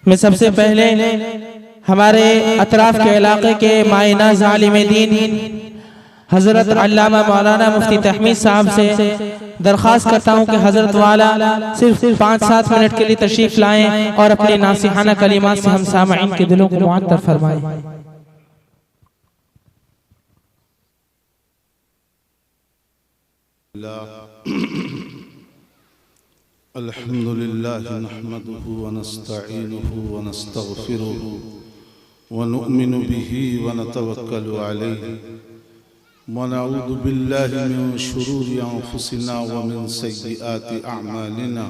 मैं सबसे पहले हमारे अतराफ के इलाके के मायनाज़ आलिम दीन हज़रत अल्लामा मौलाना मुफ्ती तहमीद साहब से दरख्वास्त करता हूँ कि हज़रत वाला सिर्फ 5-7 मिनट के लिए तशरीफ़ लाएं और अपने नासिहाना कलिमात से हम सामईन के दिलों को मुअत्तर फरमाएं। अल्हम्दुलिल्लाह नहमदुहु व नस्तईनुहु व नस्तगफिरुहु व नुअमिनु बिही व नतवक्कलु अलैहि व नऊज़ु बिल्लाहि मिन शुरूरि अंफुसिना व मिन सय्यिआति अअमालिना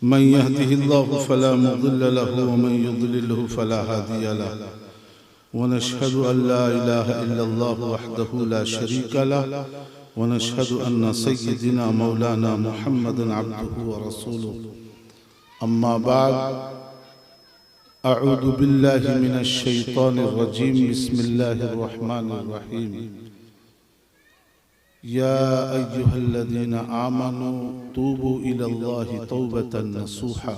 मन यहदिहिल्लाहु फला मुदिल्ल लहु व मन युद्लिलहु फला हादिय लहु व नशहदु अन ला इलाहा इल्लल्लाहु वहदहु ला शरीका लहु व नशहदु अन्न सय्यिदना मौलाना मुहम्मदन अब्दुहु व रसूलुहु अम्मा बाद अऊज़ु बिल्लाहि मिनश शैतानिर रजीम बिस्मिल्लाहिर रहमानिर रहीम या अय्युहल्लज़ीना आमनू तूबू इलल्लाहि तौबतन नसूहा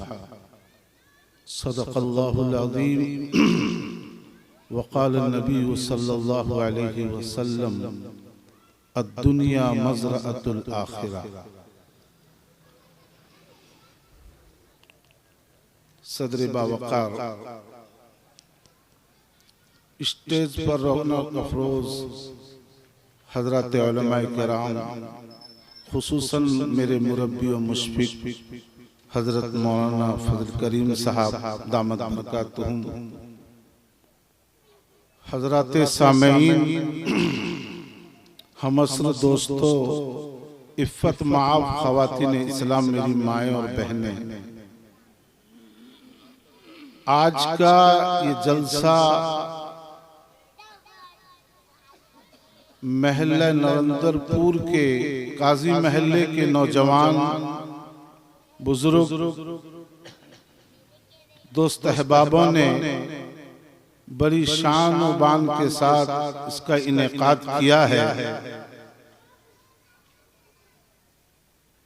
सदक़ल्लाहुल अज़ीम व क़ाल नबी सल्लल्लाहु अलैहि वसल्लम अद्दुनिया मज़रअतुल आखिरा। सदर बावक़ार स्टेज पर रौनक अफरोज हज़रत उलमाए किराम, खुसूसन मेरे मुरब्बी व मुशफ़िक़ हज़रत मौलाना फज़ल करीम साहब दामद बरकातुहुम, हज़रत सामईन, हमअस्र दोस्तों, इफ़्फ़त माफ़ ख़वातीन इस्लाम, मेरी माएँ और बहनें, आज का ये जलसा महल्ला नरेंद्रपुर के काजी महल्ले के नौजवान बुजुर्ग दोस्त अहबाबों ने बड़ी शान और बान के साथ इसका इनेकाद किया है।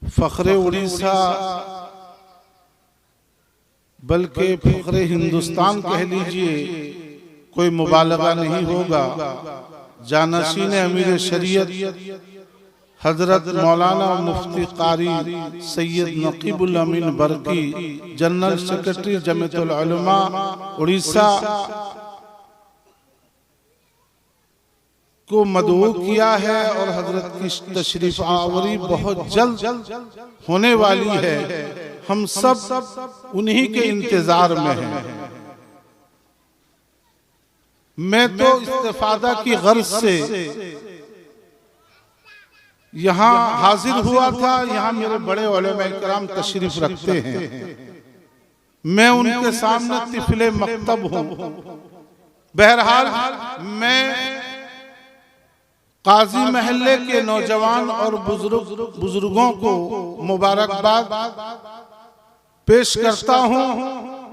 फ़ख्रे उड़ीसा बल्कि फ़ख्रे हिंदुस्तान कह लीजिए, कोई मुबालगा नहीं होगा। जानशीन अमीर शरीयत हजरत मौलाना मुफ्ती कारी सैयद नकीबुल अमीन बरकी, जनरल सेक्रेटरी जमीयतुल उलमा उड़ीसा को मदऊ किया है और हजरत की तशरीफ आवरी बहुत जल्द होने वाली है। हम सब उन्हीं के इंतजार में हैं। मैं तो इस्तिफादा की गर्ज से यहाँ हाजिर हुआ था। यहाँ मेरे बड़े उलमाए किराम तशरीफ रखते हैं। मैं उनके सामने तिफले मकतब हूँ। बहरहाल मैं काजी महल्ले के नौजवान और बुजुर्गों को मुबारकबाद पेश करता हूँ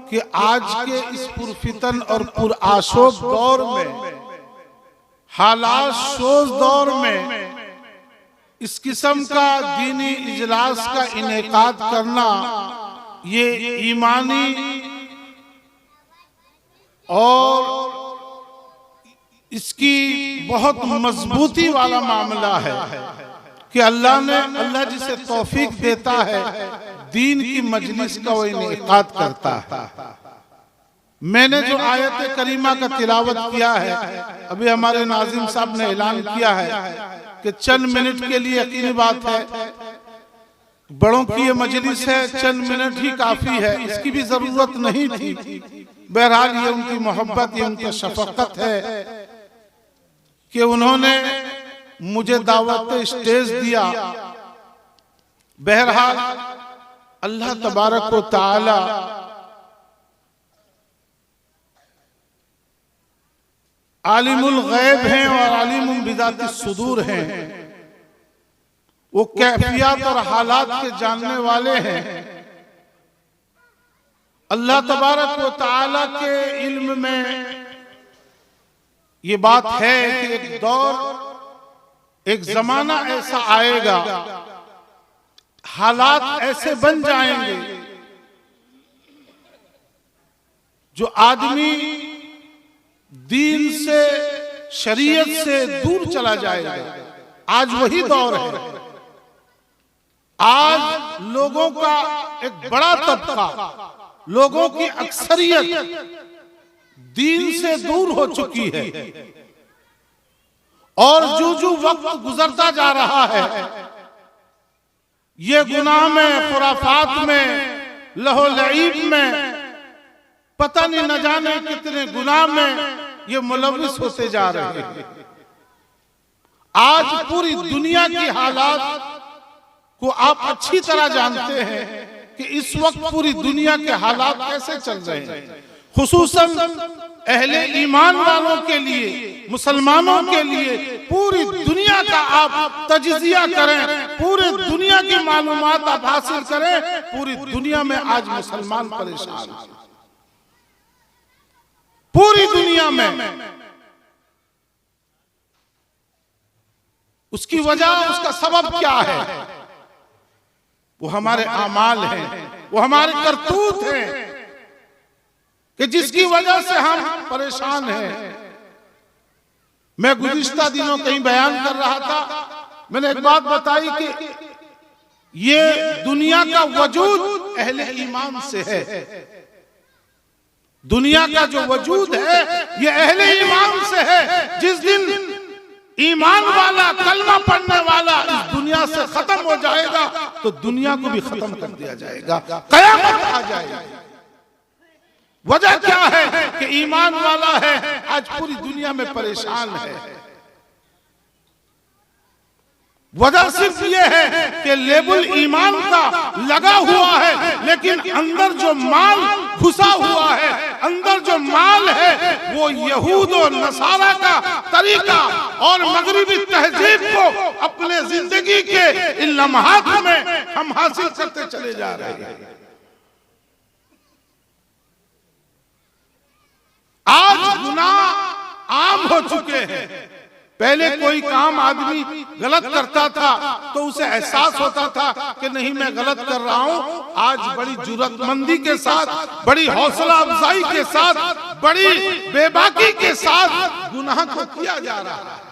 कि आज के इस पुरफितन और पुरआशोब दौर में, हालात सोज दौर में, इस किस्म का दीनी इजलास का इनेकाद करना ये ईमानी और इसकी बहुत मजबूती वाला मामला है कि अल्लाह जिसे तौफीक देता है दीन की मजलिस का वो इनेकाद करता है। मैंने जो आयत करीमा का तिलावत किया है, अभी हमारे नाज़िम साहब ने ऐलान किया है कि चंद मिनट के लिए, यकीनी बात है बड़ों की ये मजलिस है, चंद मिनट ही काफी है, इसकी भी जरूरत नहीं थी। बहरहाल ये उनकी मोहब्बत, ये उनकी शफकत है कि उन्होंने मुझे दावत स्टेज दिया। बहरहाल अल्लाह तबारक व तआला आलिमुल गैब हैं और आलिमुल बिदातिस सुदूर हैं। वो कैफियत और हालात के जानने वाले हैं। अल्लाह तबारक व तआला के इल्म में ये बात है कि एक दौर, एक जमाना ऐसा आएगा, हालात ऐसे बन जाएंगे जो आदमी दीन से, शरीयत से दूर चला जाएगा, आज वही दौर है। आज लोगों का एक बड़ा तबका, लोगों की अक्सरियत दीन से दूर हो चुकी है, और जो वक्त गुजरता जा रहा है, ये गुनाह में, खुराफात में, लहो लईब में, पता नहीं न जाने कितने गुनाह में ये मुलव्विस होते जा रहे हैं। आज पूरी दुनिया की हालात को आप अच्छी तरह जानते हैं कि इस वक्त पूरी दुनिया के हालात कैसे चल रहे हैं। खुसूसन अहले ईमान वालों के लिए, मुसलमानों के लिए पूरी दुनिया का आप तजजिया करें, पूरी दुनिया की मालूमात आप हासिल करें, पूरी दुनिया में आज मुसलमान परेशान हैं। पूरी दुनिया में उसकी वजह, उसका सबब क्या है? वो हमारे आमाल हैं, वो हमारे करतूत हैं कि जिसकी वजह से हम परेशान हैं। मैं गुज़िश्ता दिनों कहीं बयान कर रहा था, मैंने एक बात बताई कि ये दुनिया का वजूद अहले ईमान से है। दुनिया का जो वजूद है ये अहले ईमान से है। जिस दिन ईमान वाला, कलमा पढ़ने वाला इस दुनिया से खत्म हो जाएगा तो दुनिया को भी खत्म कर दिया जाएगा, कयामत आ जाएगी। वजह क्या है कि ईमान वाला है आज पूरी दुनिया में परेशान है। वजह सिर्फ ये है कि लेबल ईमान का लगा हुआ है, लेकिन अंदर जो माल घुसा हुआ है, अंदर जो माल है वो यहूद और नसारा का तरीका और मगरिबी तहजीब को अपने जिंदगी के इन लम्हात में हम हासिल करते चले जा रहे हैं। आज गुनाह आम हो चुके हैं। पहले कोई काम आदमी गलत करता था तो उसे एहसास होता था कि नहीं मैं गलत कर रहा हूं। आज बड़ी जुर्रतमंदी के साथ, बड़ी हौसला अफजाई के साथ, बड़ी बेबाकी के साथ गुनाह को किया जा रहा है।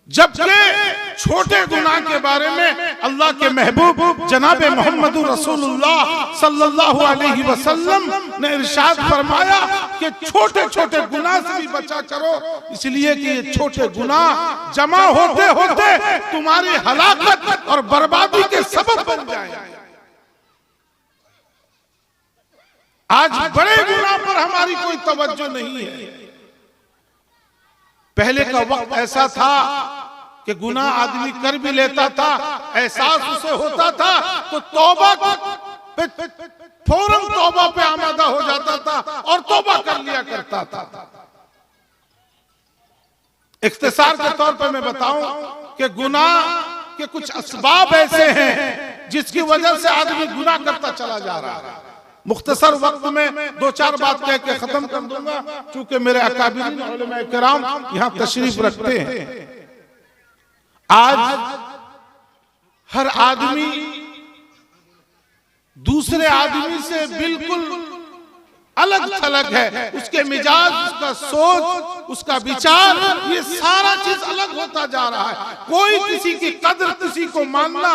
जबकि छोटे गुनाह के बारे में अल्लाह के महबूब जनाब मोहम्मद रसूलुल्लाह सल्लल्लाहु अलैहि वसल्लम ने इरशाद फरमाया कि छोटे छोटे गुनाह से भी बचा करो, इसलिए कि ये छोटे गुनाह जमा होते होते तुम्हारी हलाकत और बर्बादी के सबब बन जाएंगे। आज बड़े गुनाह पर हमारी कोई तवज्जो नहीं है। पहले का वक्त ऐसा था कि गुनाह आदमी कर भी लेता था, एहसास उसे होता था तो तौबा पे फौरन तौबा पे आमादा हो जाता था और तौबा कर लिया करता था। इख्तिसार के तौर पे मैं बताऊं कि गुनाह के कुछ असबाब ऐसे हैं जिसकी वजह से आदमी गुनाह करता चला जा रहा है। मुख्तसर वक्त में दो चार बात कह के खत्म कर दूंगा, क्योंकि मेरे अकाबिरीन उलमा किराम यहाँ तशरीफ रखते हैं। आज हर आदमी दूसरे आदमी से बिल्कुल अलग थलग है। उसके मिजाज, उसका सोच, उसका विचार, ये सारा चीज अलग होता जा रहा है। कोई किसी की कदर, किसी को मानना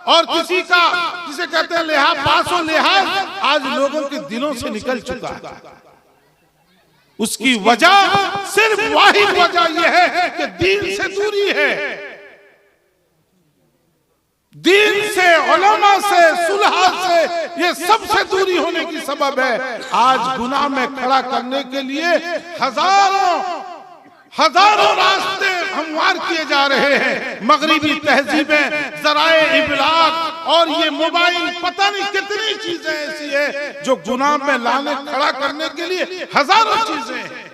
और किसी का, जिसे कहते हैं लिहाज, पासो लिहाज, आज लोगों के दिलों से निकल चुका है। उसकी वजह सिर्फ वाहिद वजह यह है कि दीन से दूरी है। दीन से, उलमा से, सुलहा से, ये सबसे दूरी होने की सबब है। आज गुनाह में खड़ा करने के लिए हजारों रास्ते हमवार किए जा रहे हैं। मगरिबी तहजीबें, ज़राए इबलाग और ये मोबाइल, पता नहीं कितनी चीजें ऐसी है जो गुनाह में लाने, खड़ा करने के लिए हजारों चीजें हैं।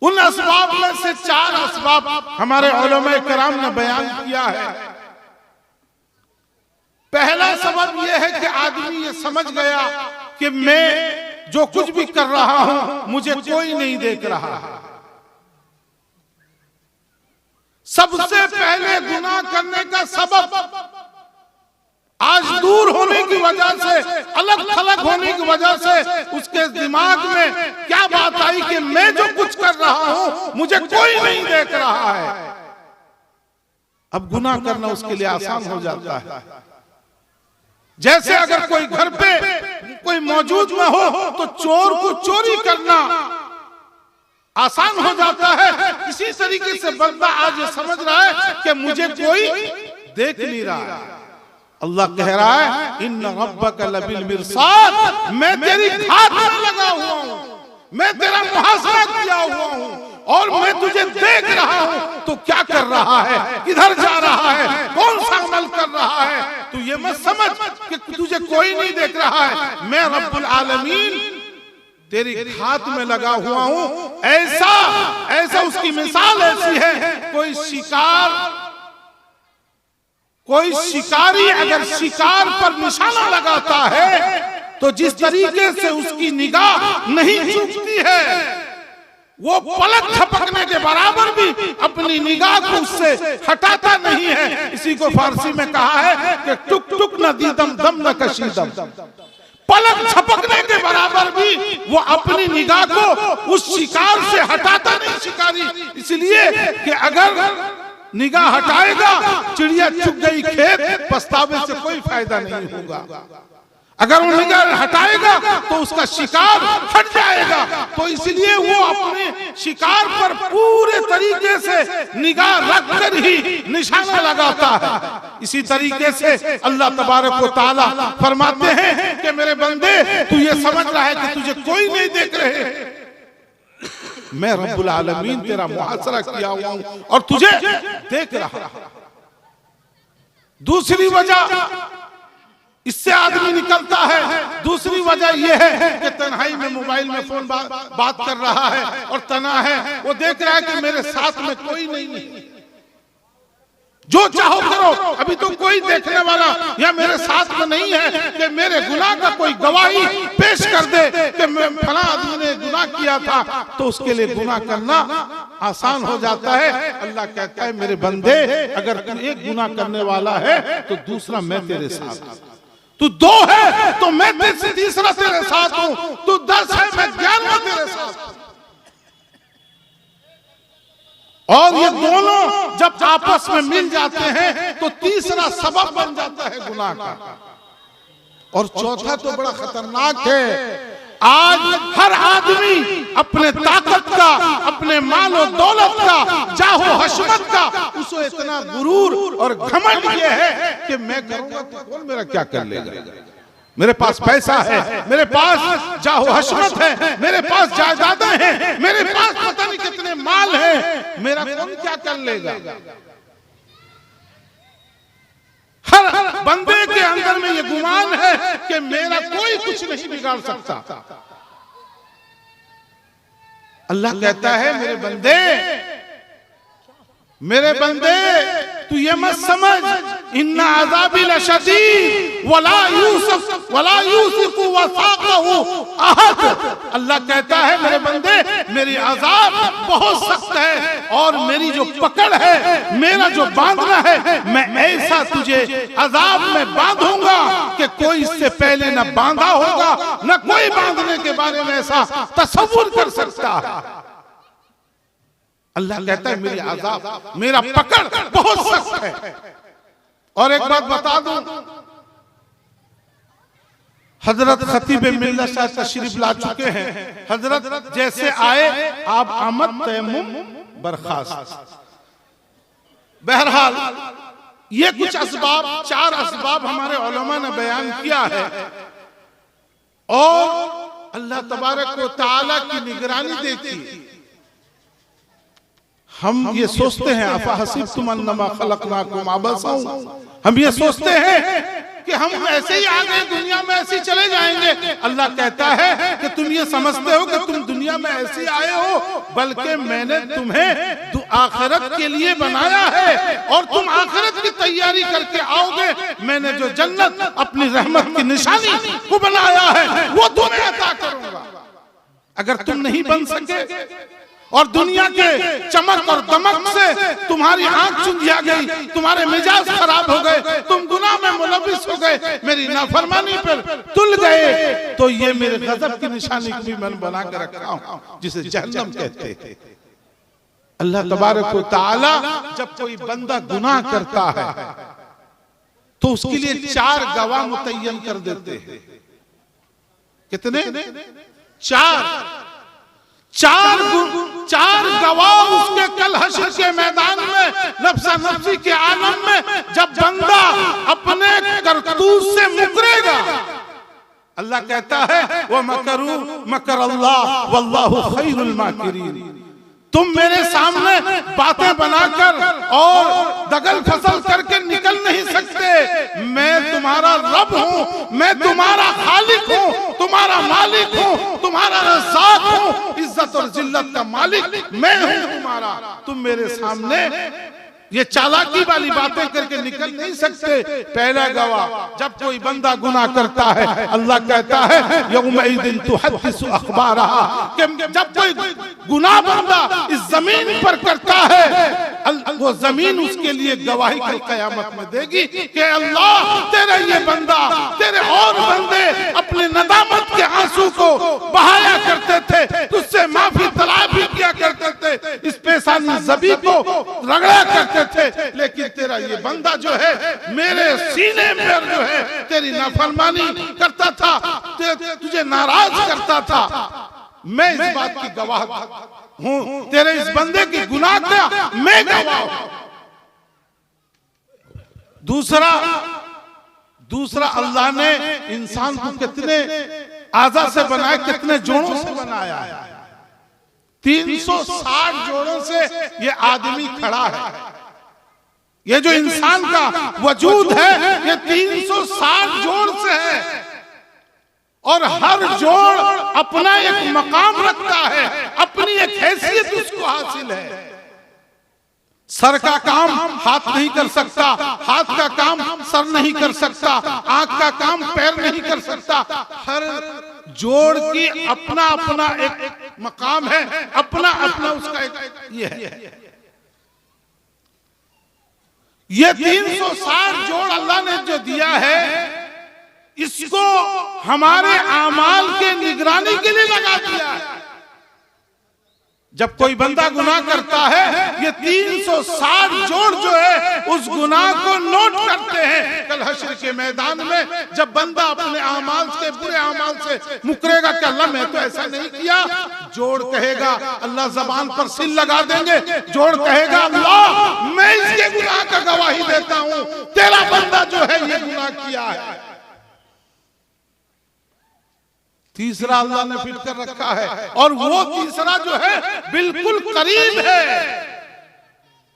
उन असबाब में से चार असबाब हमारे उलमा किराम ने बयान किया है। पहला सबब यह है कि आदमी ये समझ गया कि मैं जो कुछ भी कर रहा हूं मुझे कोई नहीं देख रहा। सबसे पहले गुनाह करने का सबब आज दूर होने की वजह से, अलग थलग होने की वजह से उसके दिमाग में क्या बात आई कि मैं जो कुछ कर रहा हूं मुझे कोई नहीं देख रहा है। अब गुनाह करना उसके लिए आसान हो जाता है। जैसे अगर कोई घर पे कोई मौजूद न हो तो चोर को चोरी करना आसान हो जाता है। इसी तरीके से बंदा आज ये समझ रहा है कि मुझे कोई देख नहीं रहा है। अल्लाह कह रहा है इन्ना रब्बका लबिल मिरसाद, मैं तेरी घात में लगा हुआ हूं, मैं तेरा मुहासरा किया हुआ हूं और मैं तुझे देख रहा हूं तो क्या कर रहा है, किधर जा रहा है, कौन सा अमल कर रहा है। तू ये मत समझ कि तुझे कोई नहीं देख रहा है, मैं रब्बुल आलमीन तेरी घात में लगा हुआ हूं। ऐसा उसकी मिसाल ऐसी है, कोई शिकारी अगर शिकार पर निशाना लगाता है तो जिस तरीके से उसकी निगाह नहीं चूकती है, वो पलक झपकने के बराबर भी अपनी निगाह को उससे हटाता नहीं है। इसी को फारसी में कहा है कि टुक टुक न दीदम दम न कशीदम, पलक झपकने के बराबर भी वो अपनी निगाह को उस शिकार से हटाता नहीं शिकारी। इसलिए कि अगर निगाह हटाएगा, चिड़िया चुग गई खेत, पछतावे से कोई फायदा नहीं होगा। अगर वो निगाह हटाएगा तो उसका शिकार हट जाएगा। तो इसलिए वो अपने शिकार पर पूरे तरीके से निगाह रखकर ही निशाना लगाता है। इसी तरीके से अल्लाह तबारक व तआला फरमाते हैं कि मेरे बंदे, तू ये समझ रहा है कि तुझे कोई नहीं देख रहे, मैं रब्बुल आलमीन तेरा मुहासरा किया हुआ हूं और तुझे देख रहा हूं। दूसरी वजह इससे आदमी निकलता है, दूसरी वजह यह है कि तन्हाई में मोबाइल में फोन बात कर रहा है और तना है, वो देख रहा है कि मेरे साथ में कोई नहीं है, जो चाहो करो, अभी तो कोई देखने वाला या मेरे साथ में नहीं है कि मेरे गुनाह का कोई गवाही पेश कर दे कि फला आदमी ने गुनाह किया था, तो उसके लिए गुनाह करना आसान हो जाता है। अल्लाह कहता है मेरे बंदे, अगर तू एक गुनाह करने वाला है तो दूसरा मैं तेरे साथ, तू 2 है तो मैं तीसरा तेरे साथ हूं, तू 10 है मैं 11वां तेरे साथ। और ये दोनों जब आपस में मिल जाते हैं तो तीसरा सबब बन जाता है गुनाह का। और चौथा तो बड़ा खतरनाक है। आज हर आदमी अपने ताकत का, अपने मालो दौलत का, जाहो हशमत का, उसको इतना गुरूर और घमंड ये है कि मैं करूंगा तो कौन मेरा क्या कर लेगा। मेरे पास पैसा है, मेरे पास जाहो हशमत है, मेरे पास जायदादें हैं, मेरे पास पता नहीं कितने माल है, मेरा कौन क्या कर लेगा। हर बंदे के अंदर में ये गुमान है कि मेरा कोई कुछ नहीं बिगाड़ सकता। अल्लाह कहता है मेरे बंदे तू ये मत समझ इन्ना अज़ाबी लशदीद वला यूसिफु वसाक़हु अहद। अल्लाह कहता है मेरे बंदे, मेरी अज़ाब बहुत सख्त है और मेरी जो पकड़ है, मेरा जो बांधना है, मैं ऐसा तुझे अज़ाब में बांधूंगा कि कोई इससे पहले न बांधा होगा, न कोई बांधने के बारे में ऐसा तसव्वुर कर सकता है। अल्लाह कहता है मेरी अज़ाब, मेरा पकड़ बहुत सख्त है। और एक बात बता दूं, हजरत खतीब मिल्लत साहब तशरीफ ला चुके हैं। हजरत जैसे आए आप आमद तयम्मुम बर्खास्त। बहरहाल ये कुछ असबाब, 4 असबाब हमारे उलमा ने बयान किया है और अल्लाह तबारक व तआला की निगरानी देखी। हम ये सोचते हैं अफ़हसिब्तुम अन्नमा खलक़नाकुम अबसा, हम ये सोचते हैं कि हम ऐसे ही आ गए, दुनिया में ऐसे ही चले जाएंगे। अल्लाह कहता है कि तुम ये समझते हो कि तुम दुनिया में ऐसे ही आए हो, बल्कि मैंने तुम्हें आखिरत के लिए बनाया है और तुम आखिरत की तैयारी करके आओगे। मैंने जो जन्नत अपनी रहमत की निशानी को बनाया है वो तुम्हें अता करूंगा। अगर तुम नहीं बन सके और दुनिया के चमक और दमक से तुम्हारी आंख चुंधिया गई, तुम्हारे मिजाज खराब हो गए, तुम गुनाह में मुलविस हो गए, मेरी नाफरमानी पर तुल गए, तो ये मेरे गजब की निशानी भी मैंने बना कर रखा हूं, जिसे जहन्नम कहते हैं। अल्लाह तबारक व तआला जब कोई बंदा गुनाह करता है तो उसके लिए 4 गवाह मुतय्यन कर देते हैं। कितने? 4 गवाह उसके कल हश्र के मैदान में, नफ्सा नफ्सी के आलम में, जब बंदा अपने करतूत से मुकरेगा, अल्लाह कहता है वो मकरू मकर अल्लाह वल्लाहु खैरुल माकिरीन। तुम मेरे सामने बातें बनाकर और दगल फसल करके निकल नहीं सकते। मैं तुम्हारा रब हूं, मैं तुम्हारा खालिक हूं, तुम्हारा मालिक हूं, तुम्हारा रज़्ज़ाक़ हूं, इज्जत और जिल्लत का मालिक मैं हूं तुम्हारा। तुम मेरे सामने ये चालाकी वाली बातें करके निकल नहीं सकते। पहला गवाह, जब कोई बंदा गुनाह करता है, अल्लाह कहता है यौमइदिन तुहद्दिसु अखबारहा, कि जब कोई गुनाह बंदा इस जमीन पर करता है, वो जमीन उसके लिए गवाही कल कयामत में देगी कि अल्लाह तेरा ये बंदा, तेरे और बंदे अपने नदामत के आंसू को बहाया करते थे, तुझसे माफी तलब भी किया करते थे, इस पेशानी ज़बी को रगड़ा करते थे, लेकिन तेरा ये बंदा जो है मेरे सीने पर जो है तेरी नाफरमानी करता था, तुझे नाराज करता था। मैं इस बात की गवाह हूं, तेरे इस बंदे की गुनाह का मैं गवाह हूं। दूसरा अल्लाह ने इंसान को कितने आज़ा से बनाया, कितने जोड़ों से बनाया है। 360 जोड़ों से ये आदमी खड़ा है। ये जो इंसान का वजूद है ये 360 जोड़ से है, और हर जोड़ अपना एक मकाम रखता है, अपनी एक हैसियत उसको हासिल है। सर का काम हाथ नहीं कर सकता, हाथ का काम सर नहीं कर सकता, आंख का काम पैर नहीं कर सकता। हर जोड़ की अपना अपना एक मकाम है, अपना अपना उसका एक ये है। ये 360 जोड़ अल्लाह ने जो दिया है, इसको हमारे आमाल के निगरानी के लिए लगा दिया है। जब कोई बंदा गुनाह करता है, ये 360 जोड़ जो है उस गुनाह को नोट करते हैं। कल हश्र के मैदान में जब बंदा अपने आमाल से, बुरे आमाल से मुकरेगा कि अल्लाह मैं तो ऐसा नहीं किया, जोड़ कहेगा, अल्लाह जबान पर सिल लगा देंगे, जोड़ कहेगा अल्लाह मैं इसके गुनाह का गवाही देता हूं, तेरा बंदा जो है ये गुनाह किया है। तीसरा अल्लाह ने फिट कर रखा है, और वो तीसरा जो है बिल्कुल करीब है।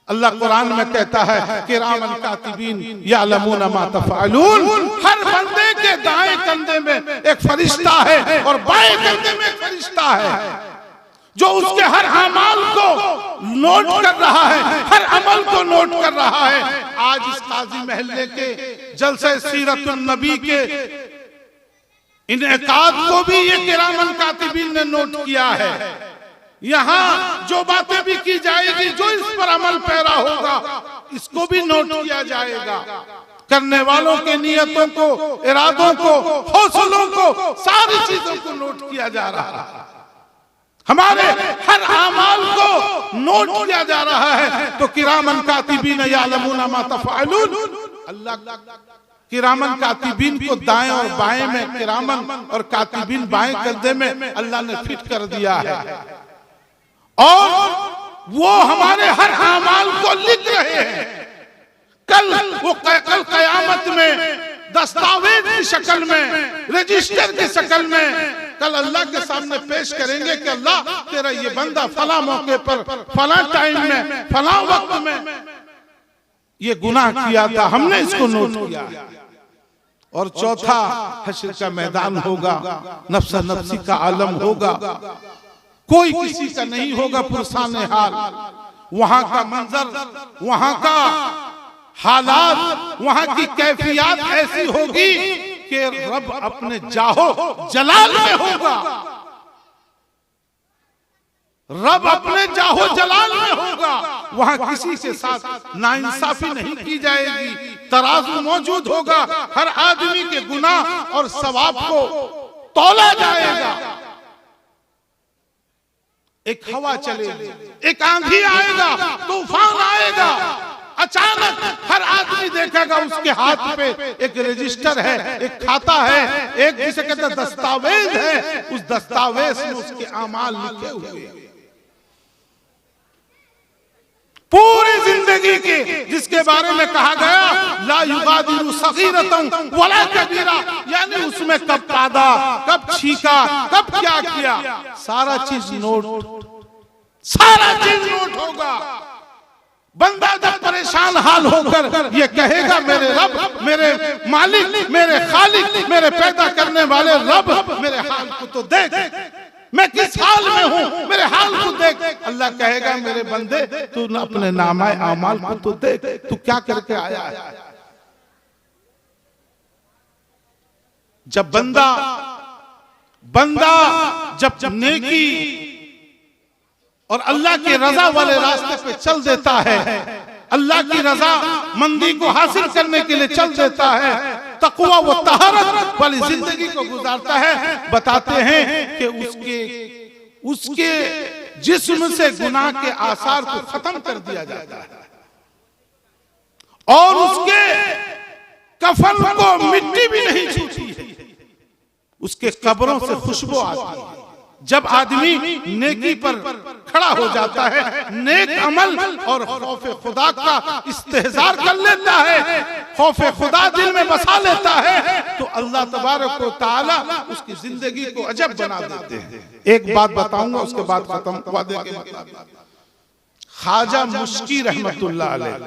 अल्लाह कुरान में कहता है किरामन कातिबीन यअलमून मा तफअलून। हर बंदे के दाएं कंधे में एक फरिश्ता है और बाएं कंधे में एक फरिश्ता है जो उसके हर अमल को नोट कर रहा है, हर अमल को नोट कर रहा है। आज इस काजी महल्ले के जलसे सीरतुन नबी के इनेकाद को भी ये किरामन कातिबीन ने नोट किया है। यहाँ जो बातें भी की जाएगी, जो इस पर अमल पैरा होगा, इसको भी नोट किया जाएगा। करने वालों के नियतों को, इरादों को, हौसलों को, सारी चीजों को नोट किया जा रहा है। हमारे हर अमाल को नोट किया जा रहा है। तो किरामन कातिबीन यअलमून मा तफअलून, अल्लाह किरामन कातिबीन को दाएं और बाएं में, किरामन और कातिबीन बाएं कंधे में अल्लाह ने फिट कर दिया है, और वो हमारे हर अमाल को लिख रहे हैं। कल कयामत में दस्तावेज की शक्ल में, रजिस्टर की शक्ल में कल अल्लाह के सामने पेश करेंगे कि अल्लाह तेरा ये बंदा फला मौके पर, फला टाइम में, फला वक्त में ये गुनाह किया था, हमने इसको नोट किया। और चौथा हश्र का मैदान होगा, नफ्सा नफ्सी का आलम होगा, कोई किसी का नहीं होगा पुरसान हाल। वहां का मंजर, वहां का हालात, वहां की कैफियत ऐसी होगी कि रब अपने जाहो जलाल में होगा। रब अपने जाहो जलाल में होगा, वहां किसी के साथ नाइंसाफी नहीं की जाएगी, तराजू मौजूद होगा, हर आदमी के गुनाह और सवाब को तौला जाएगा। एक हवा चलेगी, एक आंधी आएगा, तूफान आएगा, अचानक हर आदमी देखेगा उसके हाथ पे एक रजिस्टर है, एक खाता है, एक जिसे कहते हैं दस्तावेज है, उस दस्तावेज में उसके अमाल लिखे हुए पूरी जिंदगी के, जिसके बारे में कहा गया ला युगादिरु सगीरतन वला कबीरा, यानी उसमें कब पादा, कब छीका, कब क्या किया, सारा चीज नोट, सारा चीज नोट होगा। बंदा जब परेशान हाल होकर ये कहेगा मेरे रब, मेरे मालिक, मेरे खालिक, मेरे पैदा करने वाले रब, मेरे हाल को तो देख, मैं किस हाल में हूं, मेरे हाल को देख। अल्लाह कहेगा मेरे बंदे तू अपने नामाए आमाल को तो देख, तू क्या करके आया है। जब बंदा जब नेकी और अल्लाह की रजा वाले रास्ते पे चल देता है, अल्लाह की रजा मंदी को हासिल करने के लिए चल देता है, तकवा व तहारत वाली जिंदगी को गुजारता है, बताते हैं कि उसके जिस्म से गुनाह के आसार को खत्म कर दिया जाता है और उसके कफन को मिट्टी भी नहीं छूती है, उसके कब्रों से खुशबू आती है। जब आदमी नेकी पर खड़ा हो जाता है, नेक अमल और खौफे खुदा का इस्तेहजार कर लेता है, खौफे खुदा दिल में बसा लेता है, तो अल्लाह तबारक व तआला उसकी जिंदगी को अजब बना देते हैं। एक बात बताऊंगा, उसके बाद खत्म वादे के मुताबिक। ख्वाजा मुश्की रहमतुल्लाह अलैह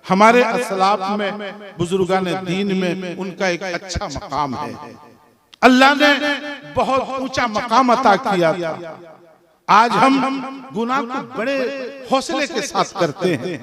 हमारे असलाफ में, बुजुर्गान दीन में उनका एक अच्छा मकाम है। अल्लाह ने बहुत ऊंचा मकाम अता किया था। आज हम गुनाह को बड़े हौसले के साथ करते हैं।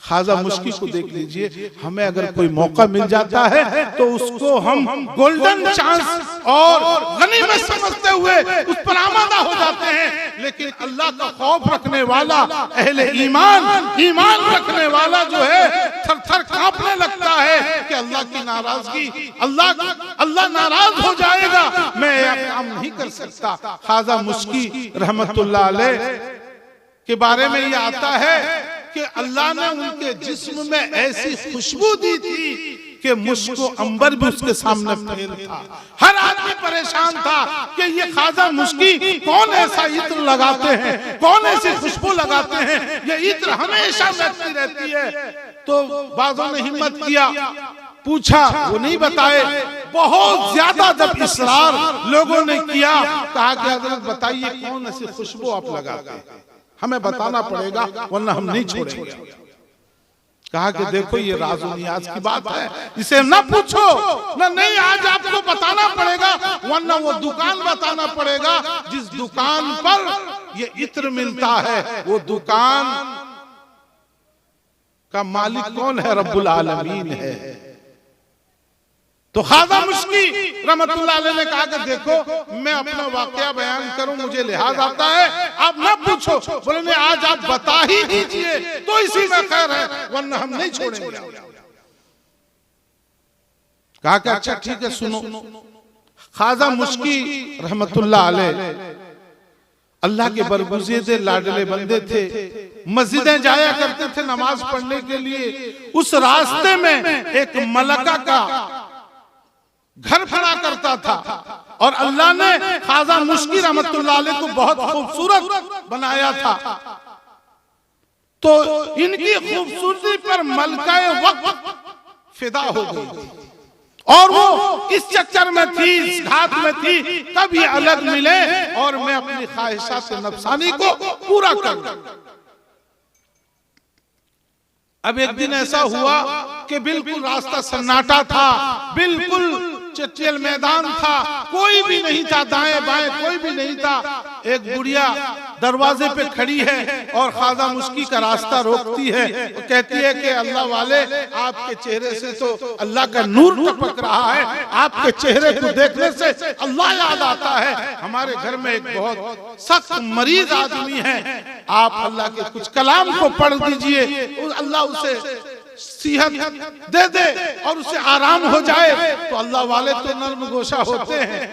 ख्वाजा मुश्की को देख लीजिए, हमें अगर कोई मौका मिल जाता है तो उसको हम गोल्डन चांस और गनीमत समझते हुए उस पर आमादा हो जाते हैं। लेकिन अल्लाह का खौफ रखने वाला, अहले ईमान रखने वाला जो है, थर थर कांपने लगता है कि अल्लाह की नाराजगी, अल्लाह नाराज हो जाएगा, मैं यह काम नहीं कर सकता। ख्वाजा मुश्की रहमतुल्लाह अलैह के बारे में यह आता है कि अल्लाह ने उनके जिस्म में ऐसी खुशबू दी थी कि मुश्को अंबर भी उसके सामने फेल था। हर आदमी परेशान था कि ये ख्वाजा मुश्की कौन ऐसा इत्र लगाते हैं, कौन ऐसी खुशबू लगाते हैं, ये इत्र हमेशा महकती रहती है। तो बाज़ों ने हिम्मत किया, पूछा, वो नहीं बताए। बहुत ज्यादा जब इसरार लोगों ने किया, कहा कि हजरत बताइए कौन ऐसी खुशबू आप लगाते हैं, हमें बताना पड़ेगा वरना हम नहीं छोड़ेंगे। कहा कि देखो ये राज़ो नियाज़ की बात है, इसे ना पूछो, ना नहीं, आज आपको बताना पड़ेगा वरना वो दुकान बताना पड़ेगा जिस दुकान पर ये इत्र मिलता है, वो दुकान का मालिक कौन है? रब्बुल आलमीन है। तो ख्वाजा मुश्की रहमतुल्लाह अलैह ने कहा कि देखो मैं अपना वाकया बयान करूं, मुझे लिहाज आता है, आप ना पूछो। बोले नहीं, आज आप बता ही दीजिए तो इसी में खैर है, वरना हम नहीं छोड़ेंगे। कहा कि अच्छा ठीक है सुनो। ख्वाजा मुश्की रहमतुल्लाह अलैह अल्लाह के बरगुज़ीदे लाडले बंदे थे, मस्जिदें जाया करते थे नमाज पढ़ने के लिए। उस रास्ते में एक मलका का घर पड़ा करता था और अल्लाह ने ख्वाजा मुश्की रहमतुल्लाह अलैह को बहुत खूबसूरत बनाया था। तो इनकी खूबसूरती पर मलकाए वक्त फिदा हो गई और वो इस चक्कर में थी, इस घात में थी, तब ये अलग मिले और मैं अपनी ख्वाहिशात नफ्सानी को पूरा कर। अब एक दिन ऐसा हुआ कि बिल्कुल रास्ता सन्नाटा था, बिल्कुल चटियल मैदान था, कोई भी नहीं था, दाएं बाएं कोई भी नहीं था। एक बुढ़िया दरवाजे पे खड़ी है और ख्वाजा मुश्की का रास्ता रोकती है, वो कहती है कि अल्लाह वाले, आपके चेहरे से तो अल्लाह का नूर टपक रहा है, आपके चेहरे को देखने से अल्लाह याद आता है। हमारे घर में एक बहुत सख्त मरीज आदमी है, आप अल्लाह के कुछ कलाम को पढ़ दीजिए, अल्लाह उसे सेहत दे दे और उसे आराम हो जाए। तो अल्लाह वाले तो नर्म गोशा होते हैं,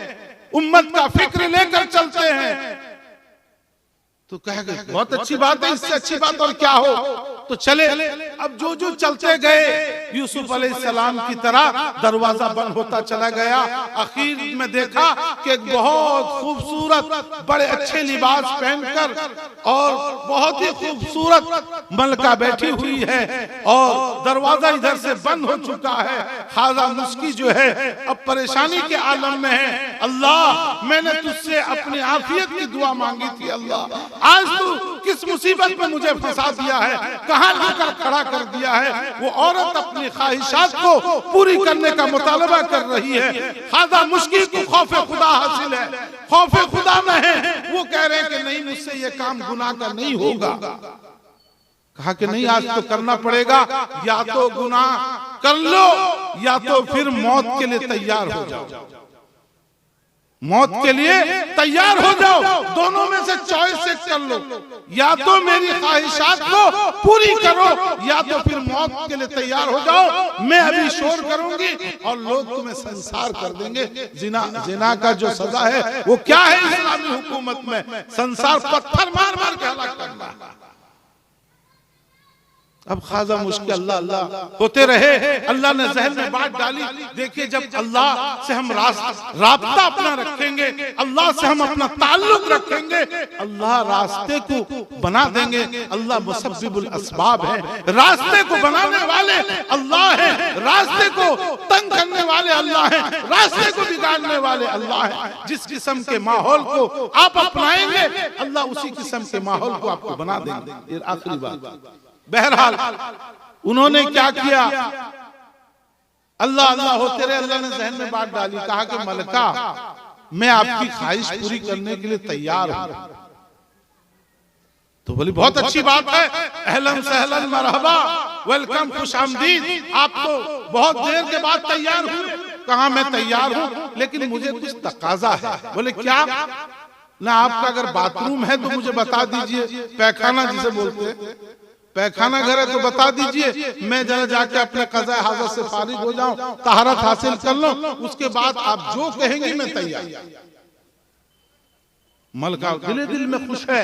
उम्मत का फिक्र लेकर चलते हैं। तो कह गए बहुत अच्छी बात है, इससे अच्छी बात और क्या हो। तो चले, अब जो जो चलते गए यूसुफ अलैहिस्सलाम की तरह दरवाजा बंद होता चला गया। आखिर में देखा कि एक बहुत खूबसूरत बड़े अच्छे लिबास पहनकर और बहुत ही खूबसूरत मलका बैठी हुई है और दरवाजा इधर से बंद हो चुका है। ख्वाजा मुश्की जो है अब परेशानी के आलम में है। अल्लाह, मैंने तुझसे अपनी आफियत की दुआ मांगी थी, अल्लाह आज तू किस मुसीबत में मुझे फंसा दिया है, कहां लाकर खड़ा कर दिया है। वो औरत अपनी ख्वाहिशात को पूरी करने का मुतालबा कर रही है। ख्वाजा मुश्किल को खौफ खुदा हासिल है, खौफ खुदा में है। वो कह रहे हैं कि नहीं, मुझसे ये काम गुनाह का नहीं होगा। कहा कि नहीं, आज तो करना पड़ेगा, या तो गुनाह कर लो या तो फिर मौत के लिए तैयार हो जाओ, मौत के लिए तैयार हो जाओ, दोनों में से चॉइस एक कर लो। या तो मेरी ख्वाहिशात को पूरी करो या तो फिर मौत के लिए तैयार हो जाओ। मैं अभी शोर करूंगी और लोग तुम्हें संसार कर देंगे। जिना का जो सजा है वो क्या है इस्लामी हुकूमत में? संसार पत्थर मार मार के हलाक करना। अब ख्वाजा मुश्किल अल्लाह अल्लाह होते रहे, अल्लाह ने जहन में बात डाली। देखिए, जब अल्लाह से हम रास्ता अपना रखेंगे, अल्लाह से हम अपना ताल्लुक रखेंगे, अल्लाह रास्ते को बना देंगे। अल्लाह मुसब्बिबुल अस्बाब है, रास्ते को बनाने वाले अल्लाह है, रास्ते को तंग करने वाले अल्लाह है, रास्ते को बिगाड़ने वाले अल्लाह है। जिस किस्म के माहौल को आप अपनाएंगे, अल्लाह उसी किस्म के माहौल को आपको बना देंगे। ये आखिरी बात। बहरहाल उन्होंने क्या किया, अल्लाह अल्लाह होते रहे। अल्लाह ने जहन में बात डाली, कहा कि मलका, मैं आपकी ख्वाहिश पूरी करने के लिए तैयार हूं। तो बोली बहुत अच्छी बात है, अहलन सहलन मरहबा, वेलकम, खुशामदीद, आप तो बहुत देर के बाद तैयार हुए। कहा मैं तैयार हूं, लेकिन मुझे कुछ तकाजा है। बोले क्या? ना आपका अगर बाथरूम है तो मुझे बता दीजिए, पैखाना जिसे बोलते हैं, पैखाना घर है तो बता दीजिए, मैं जरा जाके अपने कज़ा हाज़त से फारिग हो जाऊं, तहरत हासिल कर लो, उसके बाद आप जो कहेंगी मैं तैयार। मलका दिले दिल में खुश है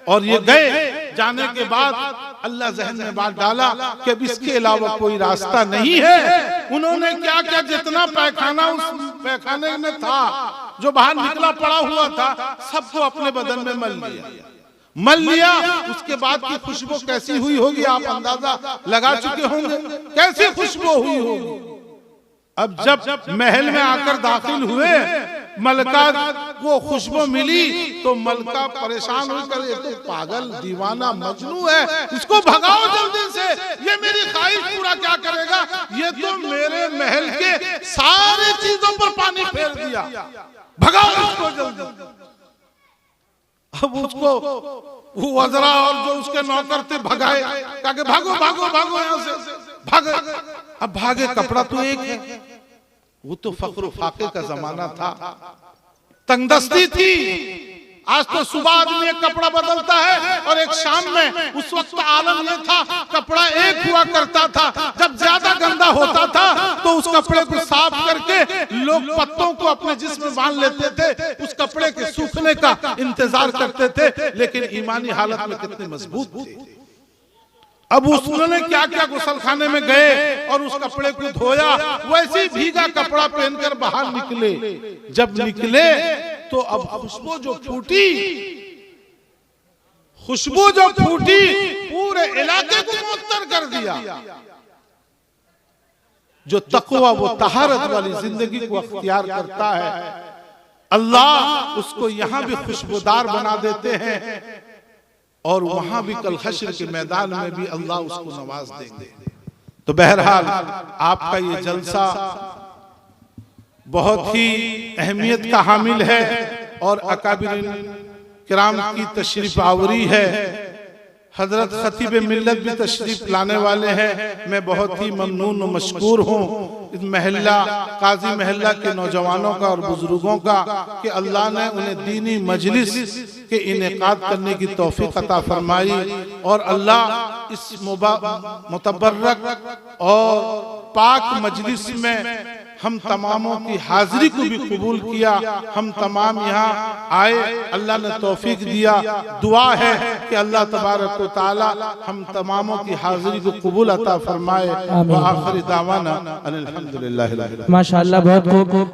और ये गए। जाने के बाद अल्लाह जहन में बात डाला कि अब इसके अलावा कोई रास्ता नहीं है। उन्होंने क्या क्या, जितना पैखाना उस पैखाने में था, जो बाहर निकला पड़ा हुआ था, सबको अपने बदन में मल लिया। उसके बाद की खुशबू कैसी हुई होगी आप अंदाजा लगा चुके होंगे, कैसी खुशबू हुई होगी। अब जब महल में आकर दाखिल हुए, मलका को खुशबू मिली तो मलका परेशान होकर, ये तो पागल दीवाना मजनू है, इसको भगाओ जल्दी से, ये मेरी ख्वाहिश पूरा क्या करेगा, ये तो मेरे महल के सारी चीजों पर पानी फेर दिया, भगाओ इसको जल्दी। अब उसको वो वज़रा और जो उसके नौकर थे भगाए, कहा कि भागो भागो भागो यहाँ से, भागो। अब भागे, कपड़ा तो एक है, वो तो फक्र फाके का जमाना था, तंगदस्ती थी। आज तो सुबह आदमी एक कपड़ा बदलता है और एक शाम में। उस वक्त आलम ये था, कपड़ा एक हुआ करता था, जब ज्यादा गंदा होता था तो उस कपड़े को साफ करके लोग पत्तों को अपने जिस्म में बांध लेते थे, उस कपड़े के सूखने का इंतजार करते थे। लेकिन ईमानी हालत में कितने मजबूत थे। अब उन्होंने क्या क्या, गुसल खाने में गए और उस कपड़े को धोया, वैसे ही भीगा कपड़ा पहनकर बाहर निकले। जब निकले तो अब खुशबू जो फूटी पूरे इलाके को मुअत्तर कर दिया। जो तकवा, वो तहारत वाली जिंदगी को अख्तियार करता है, अल्लाह उसको यहां भी खुशबूदार बना देते हैं और वहां भी कल हश्र के मैदान में भी अल्लाह उसको नवाज देंगे। तो बहरहाल आपका ये जलसा बहुत ही अहमियत का हामिल है और अकाबिरीन किराम की तशरीफ आवरी है। हजरत खतीब मिल्लत भी तशरीफ लाने वाले हैं। मैं बहुत ही ममनून और मशकूर हूँ इस महल्ला काजी महल्ला के नौजवानों का और बुजुर्गों का कि अल्लाह ने उन्हें दीनी मजलिस के इनेकाद करने की तौफीक अता फरमाई और अल्लाह इस मुतबर्रक और पाक मजलिस में हम तमामों की हाजिरी को भी कबूल किया। हम तमाम यहाँ आए, अल्लाह ने तौफीक दिया। दुआ है कि अल्लाह तबारक व तआला हम तमामों की हाजिरी को कबूल अता फरमाए। व आखिरी दावाना अनिल हम्दुलिल्लाहि। माशाअल्लाह, बहुत खूब।